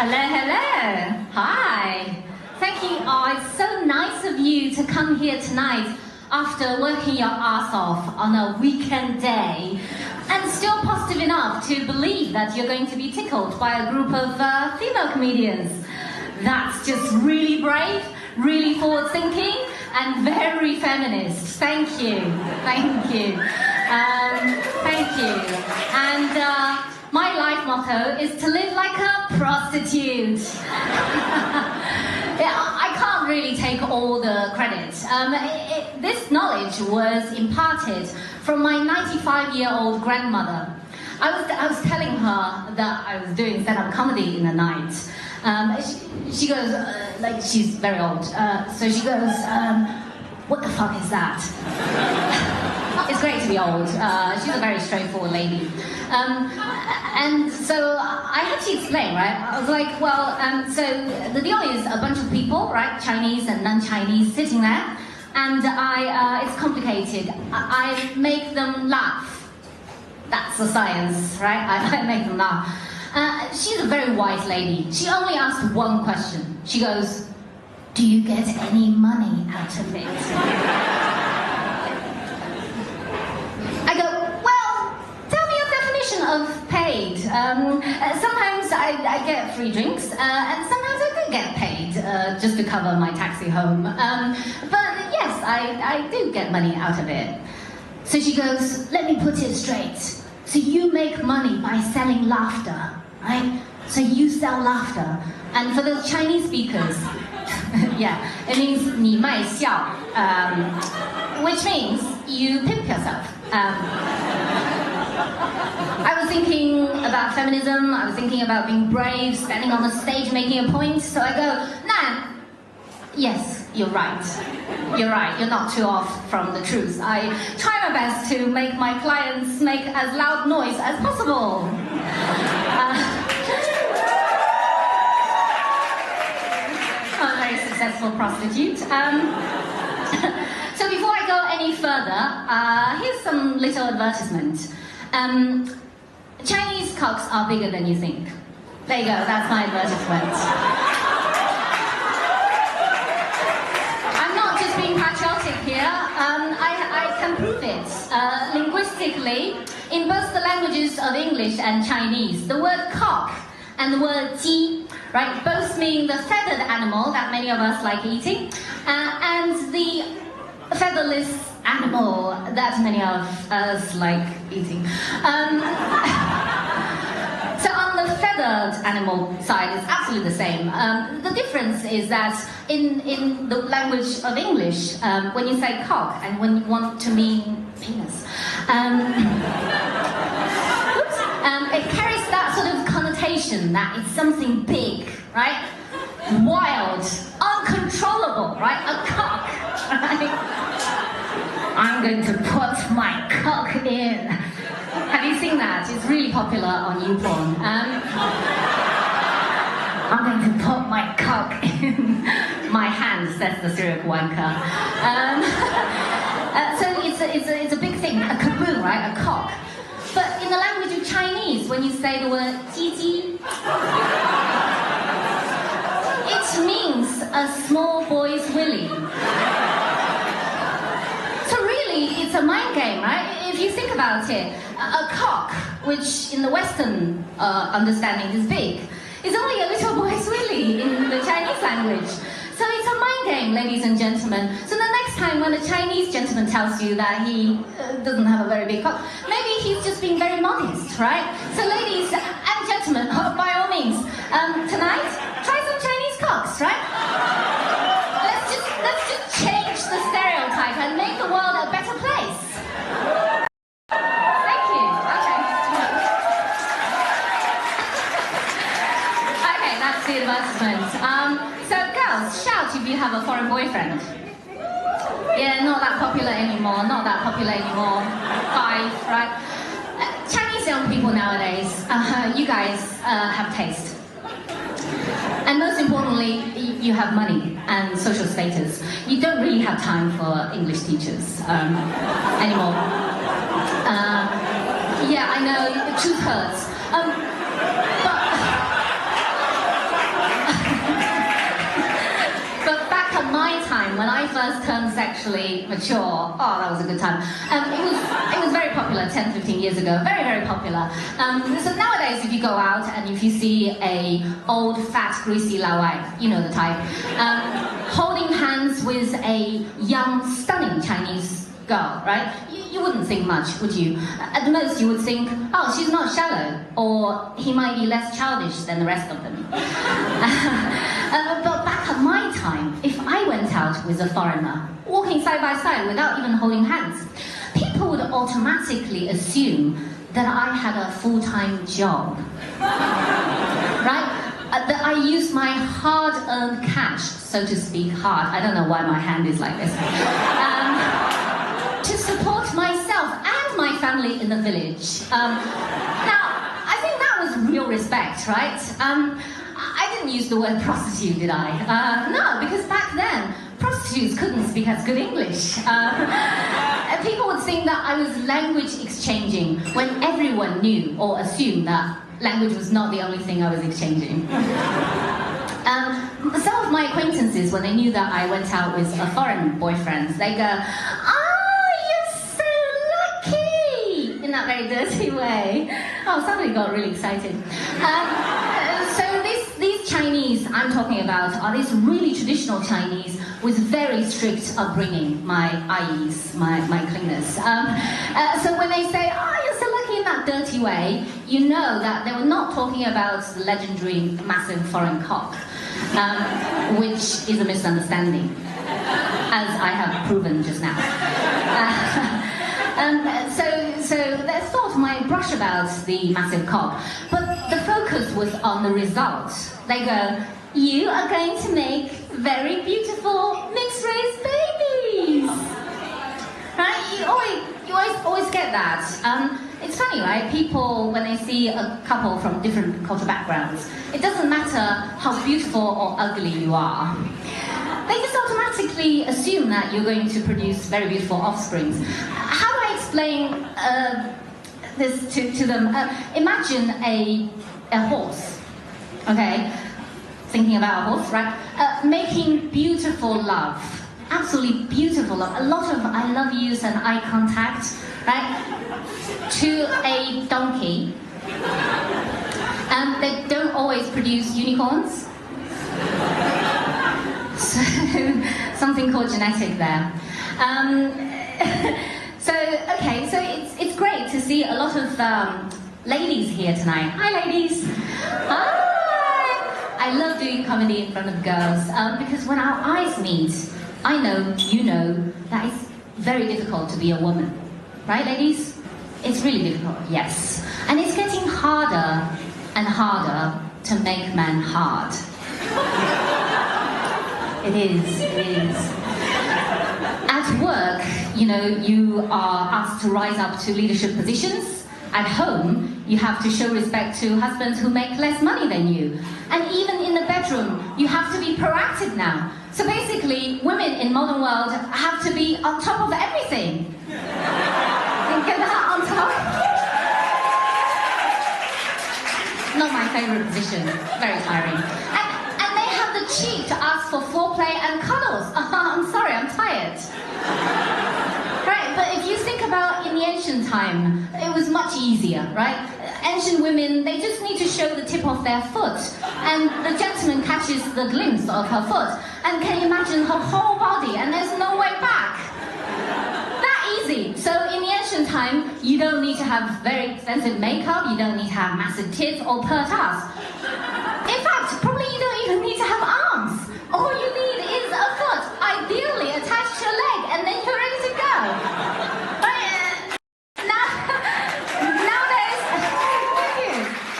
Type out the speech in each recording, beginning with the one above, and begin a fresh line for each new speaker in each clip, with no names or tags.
Hello, hello. Hi. Thank you. Oh, it's so nice of you to come here tonight after working your ass off on a weekend day and still positive enough to believe that you're going to be tickled by a group of female comedians. That's just really brave, really forward-thinking, and very feminist. Thank you. Thank you. Thank you. And my life motto is to live like a prostitute. Yeah, I can't really take all the credit. This knowledge was imparted from my 95-year-old grandmother. I was telling her that I was doing stand-up comedy in the night. She goes, like, she's very old, so she goes, what the fuck is that? It's great to be old. She's a very straightforward lady. And so I had to explain, right? I was like, well, so the deal is a bunch of people, right? Chinese and non-Chinese sitting there. And it's complicated. I make them laugh. That's the science, right? I make them laugh. She's a very wise lady. She only asked one question. She goes, do you get any money out of it? I go, well, tell me your definition of paid. Sometimes I get free drinks, and sometimes I do get paid just to cover my taxi home. But yes, I do get money out of it. So she goes, let me put it straight. So you make money by selling laughter, right? So you sell laughter. And for the Chinese speakers, yeah, it means 你卖笑, which means you pimp yourself. I was thinking about feminism, I was thinking about being brave, standing on the stage making a point, so I go, Nan, yes, you're right. You're right, you're not too off from the truth. I try my best to make my clients make as loud noise as possible. I'm a very successful prostitute. So before I go any further, here's some little advertisement. Chinese cocks are bigger than you think. There you go, that's my advertisement. Here, I can prove it. Linguistically, in both the languages of English and Chinese, the word cock and the word ji, right, both mean the feathered animal that many of us like eating, and the featherless animal that many of us like eating. So on the feathered animal side, it's absolutely the same. The difference is that in the language of English, when you say cock and when you want to mean penis, it carries that sort of connotation that it's something big, right? Wild, uncontrollable, right? A cock, right? I'm going to put my cock in. Have you seen that? It's really popular on YouPorn. I'm going to put my cock in my hand, says the serial wanker. So it's a big thing, a kaboom, right? A cock. But in the language of Chinese, when you say the word "ji," it means a small boy's willy. So really, it's a mind game, right? If you think about it, a cock, which in the Western understanding is big, is only a little boy's willy in the Chinese language. So it's a mind game, ladies and gentlemen. So the next time when a Chinese gentleman tells you that he doesn't have a very big cock, maybe he's just being very modest, right? So ladies and gentlemen, by all means, tonight, try some Chinese cocks, right? Let's just change the stereotype and make the world a better place. Thank you. Okay. Okay, that's the advertisement. So girls, shout if you have a foreign boyfriend. Yeah, not that popular anymore, not that popular anymore. 5, right? Chinese young people nowadays, you guys have taste. And most importantly, you have money and social status. You don't really have time for English teachers anymore. Yeah, I know, the truth hurts. But time, when I first turned sexually mature, oh, that was a good time. It was very popular 10, 15 years ago, very, very popular. So nowadays, if you go out and if you see a old, fat, greasy Lao Wai, you know the type, holding hands with a young, stunning Chinese girl, right? You wouldn't think much, would you? At the most, you would think, oh, she's not shallow, or he might be less childish than the rest of them. But back at my time, if I went out with a foreigner, walking side by side without even holding hands, people would automatically assume that I had a full-time job. Right? That I used my hard-earned cash, so to speak, I don't know why my hand is like this, to support myself and my family in the village. Now, I think that was real respect, right? I didn't use the word prostitute, did I? No, because back then, prostitutes couldn't speak as good English. People would think that I was language exchanging when everyone knew or assumed that language was not the only thing I was exchanging. Some of my acquaintances, when they knew that I went out with a foreign boyfriend, they go, "Oh, you're so lucky!" in that very dirty way. Oh, somebody got really excited. So these Chinese I'm talking about are these really traditional Chinese with very strict upbringing, my IEs, my cleaners. So when they say, "Oh, you're so lucky in that dirty way," you know that they were not talking about the legendary massive foreign cock, which is a misunderstanding, as I have proven just now. So they thought my brush about the massive cock, but the focus was on the result. They go, "You are going to make very beautiful mixed-race babies." Right? You always get that. It's funny, right? People, when they see a couple from different cultural backgrounds, it doesn't matter how beautiful or ugly you are. They just automatically assume that you're going to produce very beautiful offsprings. How do I explain this to them? Imagine a horse, okay? Thinking about a horse, right? Making beautiful love. Absolutely beautiful love. A lot of I love yous and eye contact, right? To a donkey. They don't always produce unicorns. So, something called genetic there. So it's great to see a lot of ladies here tonight. Hi, ladies. Hi. I love doing comedy in front of girls because when our eyes meet, I know, you know, that it's very difficult to be a woman. Right, ladies? It's really difficult, yes. And it's getting harder and harder to make men hard. It is. At work, you know, you are asked to rise up to leadership positions. At home, you have to show respect to husbands who make less money than you. And even in the bedroom, you have to be proactive now. So basically, women in modern world have to be on top of everything. Get that on top. Not my favorite position. Very tiring. And they have the cheek to ask for foreplay and cuddles. I'm sorry, I'm tired. Right, but if you think about in the ancient time, it was much easier, right? Ancient women, they just need to show the tip of their foot, and the gentleman catches the glimpse of her foot, and can you imagine her whole body, and there's no way back. That easy. So in the ancient time, you don't need to have very expensive makeup, you don't need to have massive tits or pert ass. In fact, probably you don't even need to have arms. All you need is a foot, ideally attached to your leg, and then you're ready to go.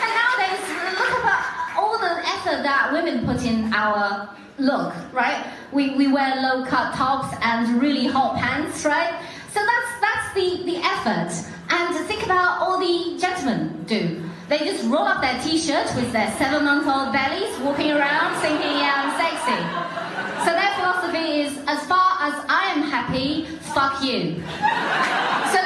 Nowadays, look at all the effort that women put in our look, right? We wear low-cut tops and really hot pants, right? So that's the effort. And think about all the gentlemen do. They just roll up their t-shirt with their 7-month-old bellies, walking around thinking, yeah, I'm sexy. So their philosophy is, as far as I am happy, fuck you. So